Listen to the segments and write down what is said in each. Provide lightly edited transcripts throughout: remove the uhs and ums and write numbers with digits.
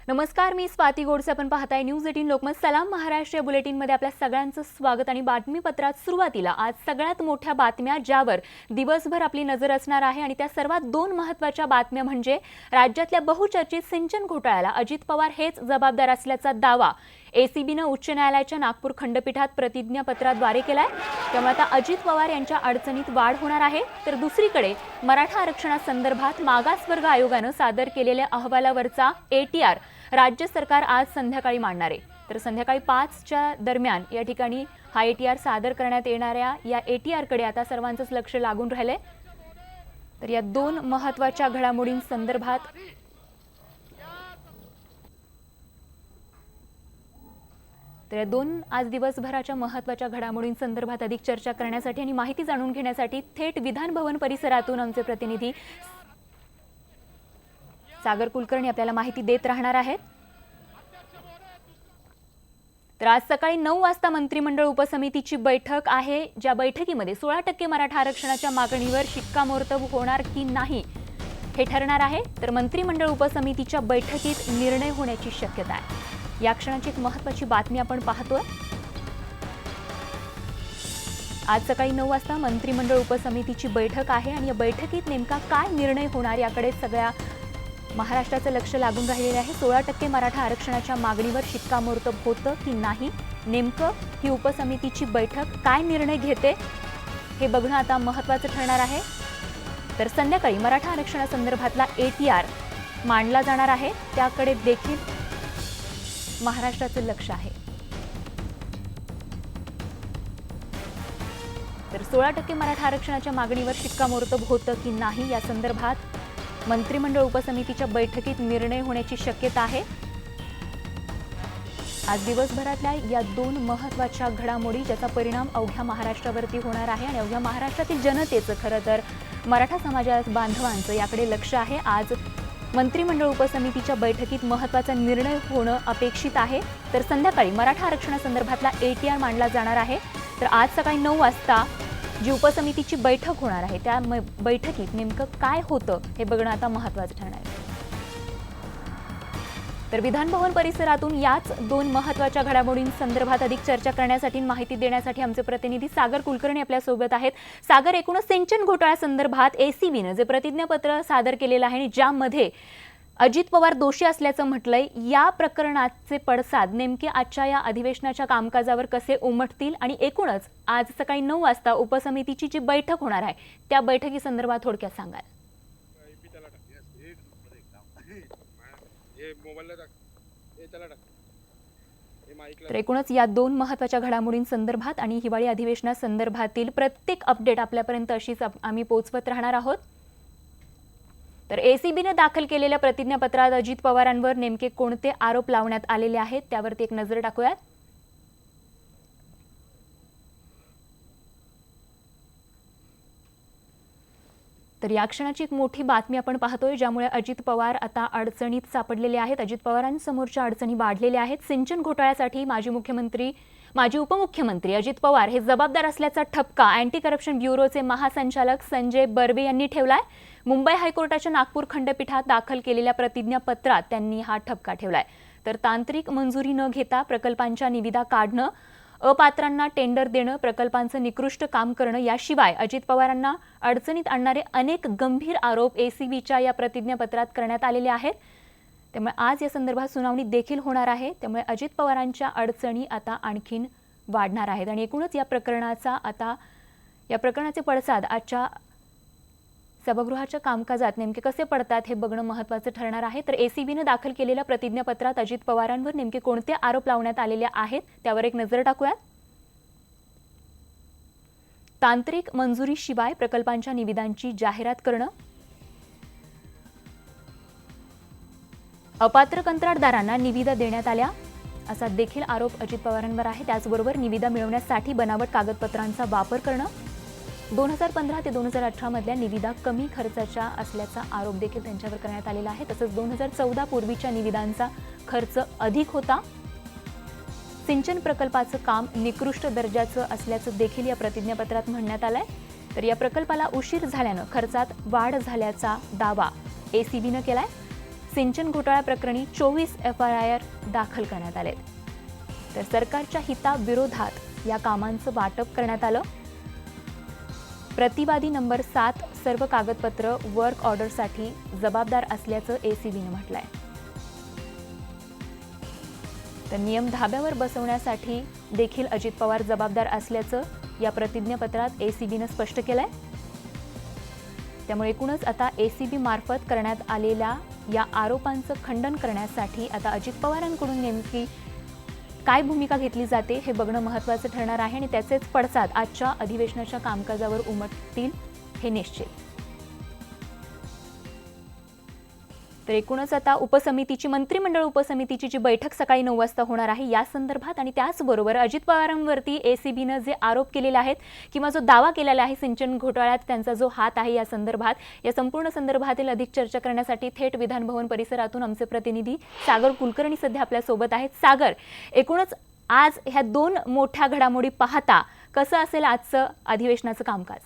नमस्कार, मी स्वाती गोडसे. आपण पाहताय न्यूज 18 लोकमत. सलाम महाराष्ट्र या बुलेटिनमध्ये आपल्या सगळ्यांचं स्वागत. आणि बातमीपत्रात सुरुवातीला आज सगळ्यात मोठ्या बातम्या ज्यावर दिवसभर आपली नजर असणार आहे आणि त्या सर्वात दोन महत्त्वाच्या बातम्या म्हणजे राज्यातल्या बहुचर्चित सिंचन घोटाळ्याला अजित पवार हेच जबाबदार असल्याचा दावा एसीबीने उच्च न्यायालयाच्या नागपूर खंडपीठात प्रतिज्ञापत्राद्वारे केलाय. त्यामुळे आता अजित पवार यांच्या अडचणीत वाढ होणार आहे. तर दुसरीकडे मराठा आरक्षणासंदर्भात मागासवर्ग आयोगाने सादर केलेल्या अहवालावरचा एटीआर राज्य सरकार आज संध्याकाळी मांडणार आहे. तर संध्याकाळी 5च्या दरम्यान या ठिकाणी हा एटीआर सादर करण्यात येणाऱ्या या एटीआरकडे आता सर्वांचंच लक्ष लागून राहिलंय. तर या दोन महत्त्वाच्या घडामोडींसंदर्भात तर दोन आज दिवसभराच्या महत्त्वाच्या घडामोडींसंदर्भात अधिक चर्चा करण्यासाठी आणि माहिती जाणून घेण्यासाठी थेट विधान भवन परिसरातून आमचे प्रतिनिधी सागर कुलकर्णी आपल्याला माहिती देत राहणार आहेत. तर आज सकाळी 9 वाजता मंत्रिमंडळ उपसमितीची बैठक आहे. ज्या बैठकीमध्ये 16% मराठा आरक्षणाच्या मागणीवर शिक्कामोर्तब होणार की नाही हे ठरणार आहे. तर मंत्रिमंडळ उपसमितीच्या बैठकीत निर्णय होण्याची शक्यता आहे. या क्षणाची एक महत्त्वाची बातमी आपण पाहतोय. आज सकाळी 9 वाजता मंत्रिमंडळ उपसमितीची बैठक आहे आणि या बैठकीत नेमका काय निर्णय होणार याकडे सगळ्या महाराष्ट्राचं लक्ष लागून राहिलेलं आहे. 16% मराठा आरक्षणाच्या मागणीवर शिक्कामोर्तब होतं की नाही, नेमकं ही उपसमितीची बैठक काय निर्णय घेते हे बघणं आता महत्त्वाचं ठरणार आहे. तर संध्याकाळी मराठा आरक्षणासंदर्भातला एटीआर मांडला जाणार आहे. त्याकडे देखील महाराष्ट्राचं लक्ष आहे. तर 16% मराठा आरक्षणाच्या मागणीवर शिक्कामोर्तब होतं की नाही या संदर्भात मंत्रिमंडळ उपसमितीच्या बैठकीत निर्णय होण्याची शक्यता आहे. आज दिवसभरातल्या या दोन महत्त्वाच्या घडामोडी ज्याचा परिणाम अवघ्या महाराष्ट्रावरती होणार आहे आणि अवघ्या महाराष्ट्रातील जनतेचं खरं तर मराठा समाजा बांधवांचं याकडे लक्ष आहे. आज मंत्रिमंडळ उपसमितीच्या बैठकीत महत्त्वाचा निर्णय होणं अपेक्षित आहे. तर संध्याकाळी मराठा आरक्षणासंदर्भातला एटीआर मांडला जाणार आहे. तर आज सकाळी 9 वाजता जी उपसमितीची बैठक होणार आहे त्या बैठकीत नेमकं काय होतं हे बघणं आता महत्त्वाचं ठरणार आहे. तर विधान भवन परिसरातून याच दोन महत्त्वाच्या घडामोडींसंदर्भात अधिक चर्चा करण्यासाठी माहिती देण्यासाठी आमचे प्रतिनिधी सागर कुलकर्णी आपल्या सोबत आहेत. सागर, एकूणच सिंचन घोटाळ्यासंदर्भात एसीबीने जे प्रतिज्ञापत्र सादर केलेलं आहे आणि ज्यामध्ये अजित पवार दोषी असल्याचं म्हटलंय, या प्रकरणाचे पडसाद नेमके आजच्या या अधिवेशनाच्या कामकाजावर कसे उमटतील आणि एकूणच आज सकाळी 9 वाजता उपसमितीची जी बैठक होणार आहे त्या बैठकीसंदर्भात थोडक्यात सांगाल. तर एकूणच या दोन महत्त्वाच्या घडामोडींसंदर्भात आणि हिवाळी अधिवेशनासंदर्भातील प्रत्येक अपडेट आपल्यापर्यंत अशीच आम्ही पोहोचवत राहणार आहोत. तर एसीबीने दाखल केलेल्या प्रतिज्ञापत्रात अजित पवारांवर नेमके कोणते आरोप लावण्यात आलेले आहेत त्यावरती एक नजर टाकूयात. तर या क्षणाची एक मोठी बातमी आपण पाहतोय ज्यामुळे अजित पवार आता अडचणीत सापडलेले आहेत. अजित पवारांसमोरच्या अडचणी वाढलेल्या आहेत. सिंचन घोटाळ्यासाठी माजी उपमुख्यमंत्री अजित पवार हे जबाबदार असल्याचा ठपका अँटी करप्शन ब्युरोचे महासंचालक संजय बर्वे यांनी ठेवलाय. मुंबई हायकोर्टाच्या नागपूर खंडपीठात दाखल केलेल्या प्रतिज्ञापत्रात त्यांनी हा ठपका ठेवलाय. तर तांत्रिक मंजुरी न घेता प्रकल्पांच्या निविदा काढणं, अपात्रांना टेंडर देणं, प्रकल्पांचं निकृष्ट काम करणं याशिवाय अजित पवारांना अडचणीत आणणारे अनेक गंभीर आरोप एसीबीच्या या प्रतिज्ञापत्रात करण्यात आलेले आहेत. त्यामुळे आज या संदर्भात सुनावणी देखील होणार आहे. त्यामुळे अजित पवारांच्या अडचणी आता आणखीन वाढणार आहेत आणि एकूणच या प्रकरणाचे पडसाद आजच्या सभागृहाच्या कामकाजात नेमके कसे पडतात हे बघणं महत्त्वाचं ठरणार आहे. तर एसीबीने दाखल केलेल्या प्रतिज्ञापत्रात अजित पवारांवर नेमके कोणते आरोप लावण्यात आलेले आहेत त्यावर एक नजर टाकूयात. तांत्रिक मंजुरीशिवाय प्रकल्पांच्या निविदांची जाहिरात करणं, अपात्र कंत्राटदारांना निविदा देण्यात आल्या असा देखील आरोप अजित पवारांवर आहे. त्याचबरोबर निविदा मिळवण्यासाठी बनावट कागदपत्रांचा वापर करणं, 2015 ते 2018 मधल्या निविदा कमी खर्चाच्या असल्याचा आरोप देखील त्यांच्यावर करण्यात आलेला आहे. तसंच 2014 पूर्वीच्या निविदांचा खर्च अधिक होता. सिंचन प्रकल्पाचं काम निकृष्ट दर्जाचं असल्याचं देखील या प्रतिज्ञापत्रात म्हणण्यात आलंय. तर या प्रकल्पाला उशीर झाल्यानं खर्चात वाढ झाल्याचा दावा एसीबीने केलाय. सिंचन घोटाळा प्रकरणी 24 FIR दाखल करण्यात आले. तर सरकारच्या हिताविरोधात या कामांचं वाटप करण्यात आलं. प्रतिवादी नंबर 7 सर्व कागदपत्र वर्क ऑर्डरसाठी जबाबदार असल्याचं ACBनं म्हटलंय. तर नियम धाब्यावर बसवण्यासाठी देखील अजित पवार जबाबदार असल्याचं या प्रतिज्ञापत्रात ACBनं स्पष्ट केलंय. त्यामुळे एकूणच आता ACB मार्फत करण्यात आलेल्या या आरोपांचं खंडन करण्यासाठी आता अजित पवारांकडून नेमकी काय भूमिका घेतली जाते हे बघणं महत्त्वाचं ठरणार आहे आणि त्याचेच पडसाद आजच्या अधिवेशनाच्या कामकाजावर उमटतील हे निश्चित. तर एकूणच आता मंत्रिमंडळ उपसमितीची जी बैठक सकाळी 9 वाजता होणार आहे या संदर्भात आणि त्याचबरोबर अजित पवारांवरती ACBनं जे आरोप केलेले आहेत किंवा जो दावा केलेला आहे सिंचन घोटाळ्यात त्यांचा जो हात आहे या संदर्भात या संपूर्ण संदर्भातील अधिक चर्चा करण्यासाठी थेट विधान भवन परिसरातून आमचे प्रतिनिधी सागर कुलकर्णी सध्या आपल्या सोबत आहेत. सागर, एकूणच आज ह्या 2 मोठ्या घडामोडी पाहता कसं असेल आजचं अधिवेशनाचं कामकाज?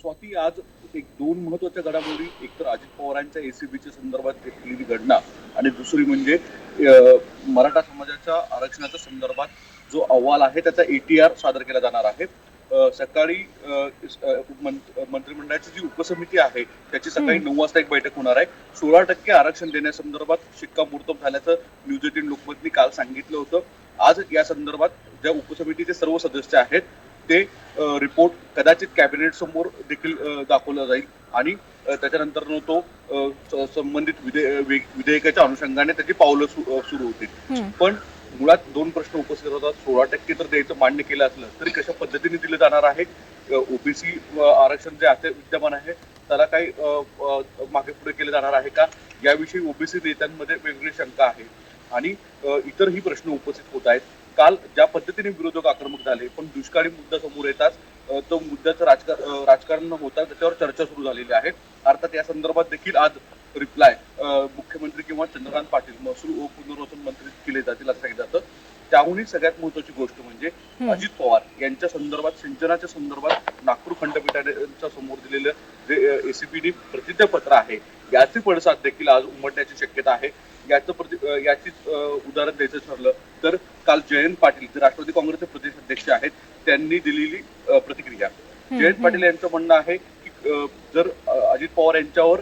स्वाती, आज एक 2 महत्वाच्या घडामोडी, एक तर अजित पवारांच्या ACBच्या संदर्भात घेतलेली घटना आणि दुसरी म्हणजे मराठा समाजाच्या आरक्षणाच्या संदर्भात जो अहवाल आहे त्याचा ATR सादर केला जाणार आहे. सकाळी मंत्रिमंडळाची जी उपसमिती आहे त्याची सकाळी 9 वाजता एक बैठक होणार आहे. 16% आरक्षण देण्यासंदर्भात शिक्कामोर्तब झाल्याचं न्यूज 18 लोकमतनी काल सांगितलं होतं. आज या संदर्भात ज्या उपसमितीचे सर्व सदस्य आहेत ते रिपोर्ट कदाचित कॅबिनेट समोर देखील दाखवला जाईल आणि त्याच्यानंतर तो संबंधित विधेयकाच्या अनुषंगाने त्याची पावलं सुरू होतील. पण मुळात 2 प्रश्न उपस्थित होतात. 16% तर द्यायचं मान्य केलं असलं तरी कशा पद्धतीने दिलं जाणार आहे? OBC आरक्षण जे आता विद्यमान आहे त्याला काही मागे पुढे केलं जाणार आहे का, याविषयी OBC नेत्यांमध्ये वेगळी शंका आहे आणि इतरही प्रश्न उपस्थित होत आहेत. काल ज्या पद्धतीने विरोधक आक्रमक झाले पण दुष्काळी मुद्दा समोर येताच तो मुद्द्याचं राजकारण न होता त्याच्यावर चर्चा सुरू झालेली आहे. अर्थात या संदर्भात देखील आज रिप्लाय मुख्यमंत्री किंवा चंद्रकांत पाटील महसूल व पुनर्वसन मंत्री केले जातील असं सांगितलं जातं. त्याहूनही सगळ्यात महत्वाची गोष्ट म्हणजे अजित पवार यांच्या संदर्भात सिंचनाच्या संदर्भात नागपूर खंडपीठाच्या समोर दिलेलं जे ACBने प्रतिज्ञापत्र आहे याचे पडसाद देखील आज उमटण्याची शक्यता आहे. याची उदाहरण द्यायचं ठरलं तर काल जयंत पाटील जे राष्ट्रवादी काँग्रेसचे प्रदेश अध्यक्ष आहेत त्यांनी दिलेली प्रतिक्रिया. जयंत पाटील यांचं म्हणणं आहे की जर अजित पवार यांच्यावर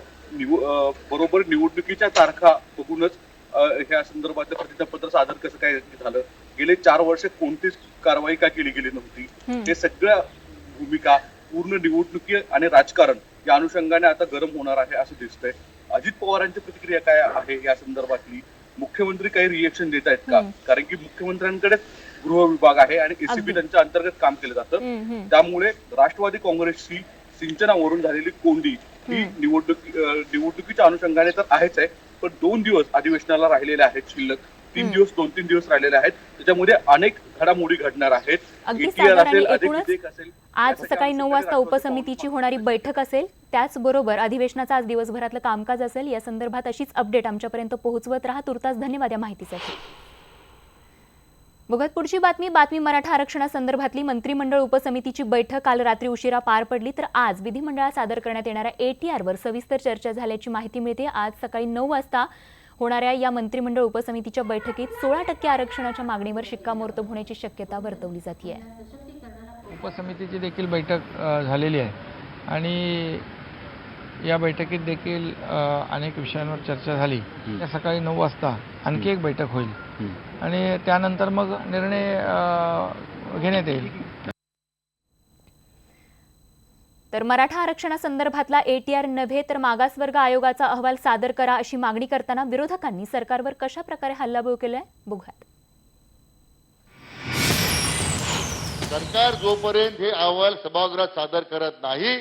बरोबर निवडणुकीच्या तारखा बघूनच ह्या संदर्भातलं प्रतिज्ञापत्र सादर कसं काय झालं, गेले 4 वर्ष कोणतीच कारवाई का केली गेली नव्हती, हे सगळ्या भूमिका पूर्ण निवडणुकी आणि राजकारण या अनुषंगाने आता गरम होणार आहे असं दिसतंय. अजित पवारांची प्रतिक्रिया काय आहे या संदर्भातली? मुख्यमंत्री काही रिएक्शन देत आहेत का? कारण की मुख्यमंत्र्यांकडेच गृह विभाग आहे आणि ACB त्यांच्या अंतर्गत काम केलं जातं. त्यामुळे राष्ट्रवादी काँग्रेसची सिंचनावरून झालेली कोंडी ही निवडणुकीच्या अनुषंगाने तर आहेच आहे, पण 2 दिवस अधिवेशनाला राहिलेले आहेत शिल्लक. 2-3 दिवस राहिलेले आहेत, त्याच्यामध्ये अनेक घडामोडी घडणार आहेत. आज सकाळी 9 वाजता उपसमितीची होणारी बैठक असेल, त्याचबरोबर अधिवेशनाचा आज दिवसभरातलं कामकाज असेल. या संदर्भात अशीच अपडेट आमच्यापर्यंत पोहोचवत राहा. तुर्तास धन्यवाद या माहितीसाठी. बघत पुढची बातमी मराठा आरक्षणासंदर्भातली मंत्रिमंडळ उपसमितीची बैठक काल रात्री उशिरा पार पडली, तर आज विधिमंडळात सादर करण्यात येणाऱ्या ATR वर सविस्तर चर्चा झाल्याची माहिती मिळते. आज सकाळी 9 वाजता होणाऱ्या या मंत्रिमंडळ उपसमितीच्या बैठकीत 16% आरक्षणाच्या मागणीवर शिक्कामोर्तब होण्याची शक्यता वर्तवली जाते. उपसमितीची देखील बैठक झालेली आहे आणि या बैठकीत देखील अनेक विषयांवर चर्चा झाली. त्या सकाळी 9 वाजता आणखी एक बैठक होईल आणि त्यानंतर मग निर्णय घेण्यात येईल. तर मराठा आरक्षणासंदर्भातला ATR नव्हे तर मागासवर्ग आयोगाचा अहवाल सादर करा अशी मागणी करताना विरोधकांनी सरकारवर कशा प्रकारे हल्लाबोल केलाय बघूयात. सरकार जोपर्यंत हे अहवाल सभागृहात सादर करत नाही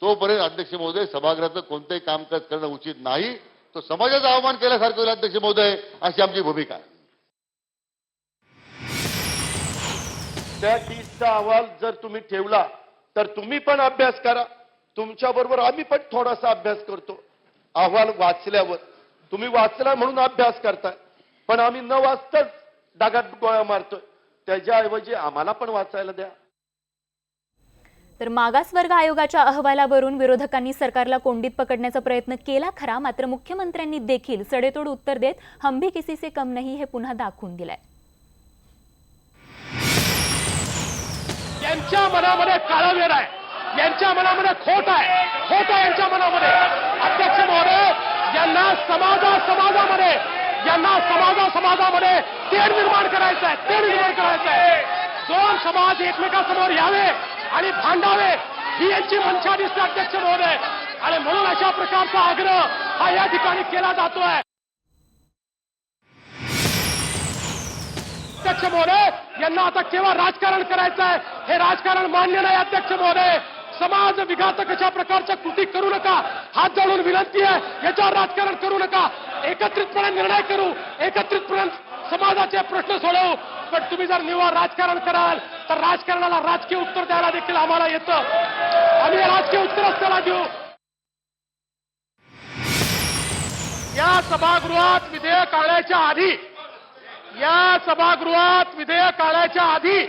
तोपर्यंत अध्यक्ष महोदय सभागृहाचं कोणतेही कामकाज करणं उचित नाही. तो समाजाचा अवमान केल्यासारखं होईल अध्यक्ष महोदय, अशी आमची भूमिका आहे. त्या 30चा अहवाल जर तुम्ही ठेवला तर तुम्ही पण अभ्यास करा, तुमच्या बरोबर आम्ही पण थोडासा अभ्यास करतो. अहवाल वाचल्यावर तुम्ही वाचला म्हणून अभ्यास करताय, पण आम्ही न वाचताच डागात गोळ्या मारतोय. त्याच्याऐवजी आम्हाला पण वाचायला द्या. तर मागासवर्ग आयोगाच्या अहवालावरून विरोधकांनी सरकारला कोंडीत पकडण्याचा प्रयत्न केला खरा, मात्र मुख्यमंत्र्यांनी देखील सडेतोड उत्तर देत हम भी किसी से कम नहीं हे पुन्हा दाखवून दिलंय. यांच्या मनामध्ये काळवेर आहे, यांच्या मनामध्ये खोट आहे यांच्या मनामध्ये. अध्यक्ष महोदय, यांना समाजामध्ये तेढ निर्माण करायचं आहे. दोन समाज एकमेकांसमोर यावे आणि भांडावे ही यांची मंशा दिसते अध्यक्ष महोदय. आणि म्हणून अशा प्रकारचा आग्रह हा या ठिकाणी केला जातोय. अध्यक्ष महोदय, यांना आता केव्हा राजकारण करायचं आहे हे राजकारण मान्य नाही अध्यक्ष महोदय. समाज विघातक अशा प्रकारच्या कृती करू नका. हात जोडून विनंती आहे, याच्यावर राजकारण करू नका. एकत्रितपणे निर्णय करू, एकत्रितपणे समाजाचे प्रश्न सोडवू. पण तुम्ही जर निव्वळ राजकारण कराल तर राजकारणाला राजकीय उत्तर द्यायला देखील आम्हाला येतं. आम्ही राजकीय उत्तरच त्याला देऊ. या सभागृहात विधेयक आणायच्या आधी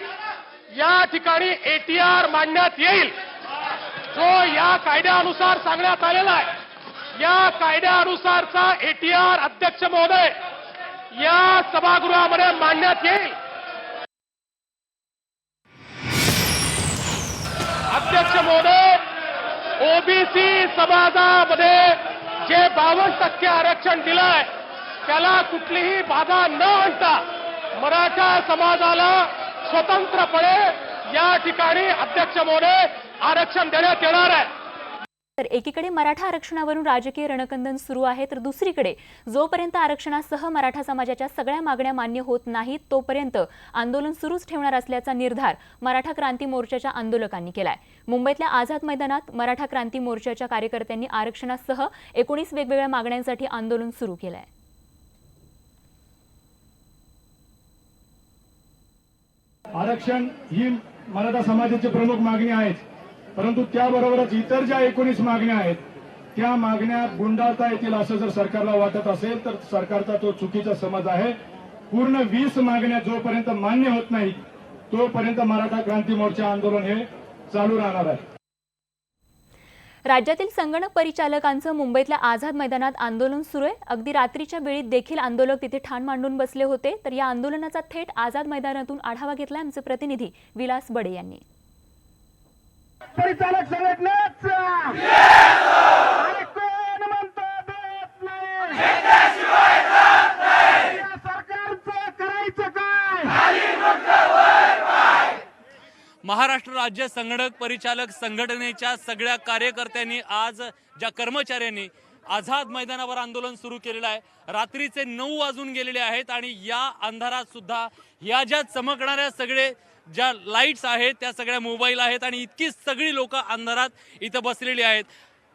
या ठिकाणी एटीआर मांडण्यात येईल, जो या कायद्यानुसार सांगण्यात आलेला आहे. या कायद्यानुसारचा एटीआर अध्यक्ष महोदय या सभागृहामध्ये मांडण्यात येईल. अध्यक्ष महोदय, ओबीसी समाजामध्ये जे 52% आरक्षण दिलंय त्याला कुठलीही बाधा न आणता मराठा समाजाला स्वतंत्रपणे या ठिकाणी अध्यक्ष महोदय आरक्षण देण्यात येणार आहे. तर एकीकडे मराठा आरक्षणावरून राजकीय रणकंदन सुरू आहे, तर दुसरीकडे जोपर्यंत आरक्षणासह मराठा समाजाच्या सगळ्या मागण्या मान्य होत नाहीत तोपर्यंत आंदोलन सुरूच ठेवणार असल्याचा निर्धार मराठा क्रांती मोर्चाच्या आंदोलकांनी केलाय. मुंबईतल्या आझाद मैदानात मराठा क्रांती मोर्चाच्या कार्यकर्त्यांनी आरक्षणासह 19 वेगवेगळ्या मागण्यांसाठी आंदोलन सुरू केलंय. आरक्षण ही मराठा समाजाची प्रमुख मागणी आहे, परंतु त्याबरोबरच इतर ज्या 19 मागण्या आहेत त्या मागण्या गुंडाळता येतील असं जर सरकारला वाटत असेल तर सरकारचा तो चुकीचा समज आहे. पूर्ण 20 मागण्या जोपर्यंत मान्य होत नाहीत तोपर्यंत मराठा क्रांती मोर्चा आंदोलन हे चालू राहणार आहे. राज्यातील संगणक परिचालकांचं मुंबईतल्या आझाद मैदानात आंदोलन सुरू आहे. अगदी रात्रीच्या वेळी देखील आंदोलक तिथे ठाण मांडून बसले होते. तर या आंदोलनाचा थेट आझाद मैदानातून आढावा घेतला आमचे प्रतिनिधी विलास बडे यांनी. परिचालक संघटनेचा कोण म्हणतो देत नाही, या सरकारचं करायचं काय? महाराष्ट्र राज्य संगणक परिचालक संघटनेच्या सगळ्या कार्यकर्त्यांनी आज ज्या कर्मचाऱ्यांनी आझाद मैदानावर आंदोलन सुरू केलेलं आहे. रात्रीचे 9 वाजून गेलेले आहेत आणि या अंधारात सुद्धा या ज्या चमकणाऱ्या सगळे ज्या लाईट्स आहेत त्या सगळ्या मोबाईल आहेत आणि इतकी सगळी लोक अंधारात इथं बसलेली आहेत.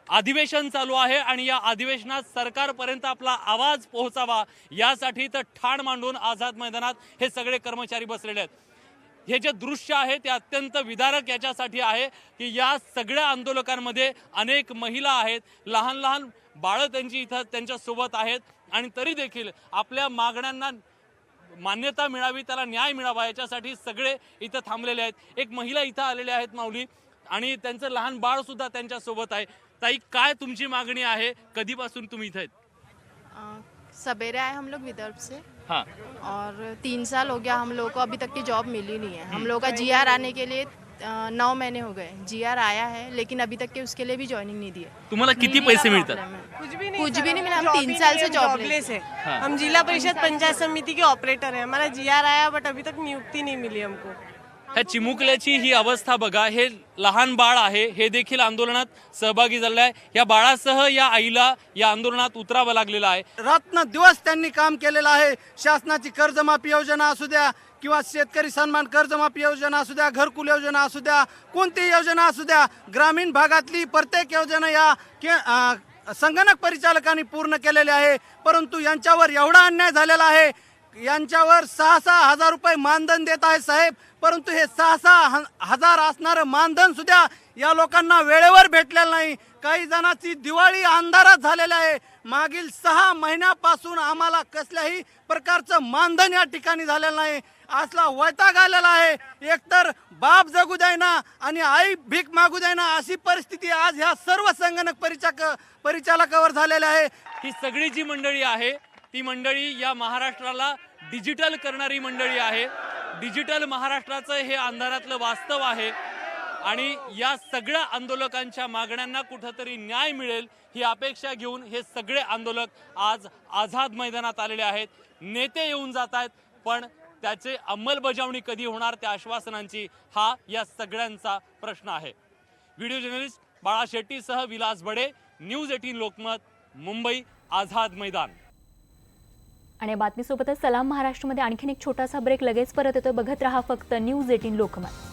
अधिवेशन चालू आहे आणि या अधिवेशनात सरकारपर्यंत आपला आवाज पोहोचावा यासाठी तर ठाण मांडून आझाद मैदानात हे सगळे कर्मचारी बसलेले आहेत. हे जे दृश्य आहे ते अत्यंत विदारक याच्यासाठी आहे की या सगळ्या आंदोलकांमध्ये अनेक महिला आहेत, लहान लहान बाळं त्यांची इथं त्यांच्यासोबत आहेत आणि तरी देखील आपल्या मागण्यांना मान्यता मिळावी, त्याला न्याय मिळावा याच्यासाठी सगळे इथं थांबलेले आहेत. एक महिला इथं आलेले आहेत माऊली आणि त्यांचं लहान बाळ सुद्धा त्यांच्यासोबत आहे. ताई, काय तुमची मागणी आहे? कधीपासून तुम्ही इथं आहेत? सवेरे आए हम लोग विदर्भ से। हाँ। और 3 साल हो गया हम लोग को, अभी तक की जॉब मिली नहीं है। हम लोग का जीआर आने के लिए 9 महीने हो गए। जीआर आया है लेकिन अभी तक के उसके लिए भी ज्वाइनिंग नहीं दी है। तुम्हाला किती पैसे मिळतात? कुछ भी नहीं मिला। हम 3 साल से जॉबलेस है। हम जिला परिषद पंचायत समिति के ऑपरेटर हैं। हमारा जीआर आया बट अभी तक नियुक्ति नहीं मिली हमको। ह्या चिमुकल्याची ही अवस्था बघा. हे लहान बाळ आहे, हे देखील आंदोलनात सहभागी झालं आहे. या बाळासह या आईला या आंदोलनात उतरावं लागलेलं आहे. रात्र दिवस त्यांनी काम केलेलं आहे. शासनाची कर्जमाफी योजना असू द्या किंवा शेतकरी सन्मान कर्जमाफी योजना असू द्या, घरकुल योजना असू द्या, कोणती योजना असू द्या, ग्रामीण भागातली प्रत्येक योजना या संगणक परिचालकांनी पूर्ण केलेली आहे. परंतु यांच्यावर एवढा अन्याय झालेला आहे. यांच्यावर 6-6 हजार रुपये मानधन देत आहे साहेब, परंतु हे 6-6 हजार असणारं मानधन सुद्धा या लोकांना वेळेवर भेटलेलं नाही. काही जणांची दिवाळी अंधारात झालेली आहे. मागील 6 महिन्यापासून आम्हाला कसल्याही प्रकारचं मानधन या ठिकाणी झालेलं नाही. असला वैताग आलेला आहे. एकतर बाप जगू द्यायना आणि आई भीक मागू द्यायना अशी परिस्थिती आज ह्या सर्व संगणक परिचालकावर झालेल्या आहे. ही सगळी जी मंडळी आहे ती मंडळी या महाराष्ट्राला डिजिटल करणारी मंडळी आहे. डिजिटल महाराष्ट्राचं हे अंधारातलं वास्तव आहे आणि या सगळ्या आंदोलकांच्या मागण्यांना कुठंतरी न्याय मिळेल ही अपेक्षा घेऊन हे सगळे आंदोलक आज आझाद मैदानात आलेले आहेत. नेते येऊन जात आहेत, पण त्याचे अंमलबजावणी कधी होणार त्या आश्वासनांची हा या सगळ्यांचा प्रश्न आहे. व्हिडिओ जर्नलिस्ट बाळा शेट्टीसह विलास बडे, न्यूज 18 लोकमत, मुंबई, आझाद मैदान. आणि बातमीसोबतच सलाम महाराष्ट्रमध्ये आणखीन एक छोटासा ब्रेक, लगेच परत येतोय. बघत रहा फक्त न्यूज 18 लोकमत.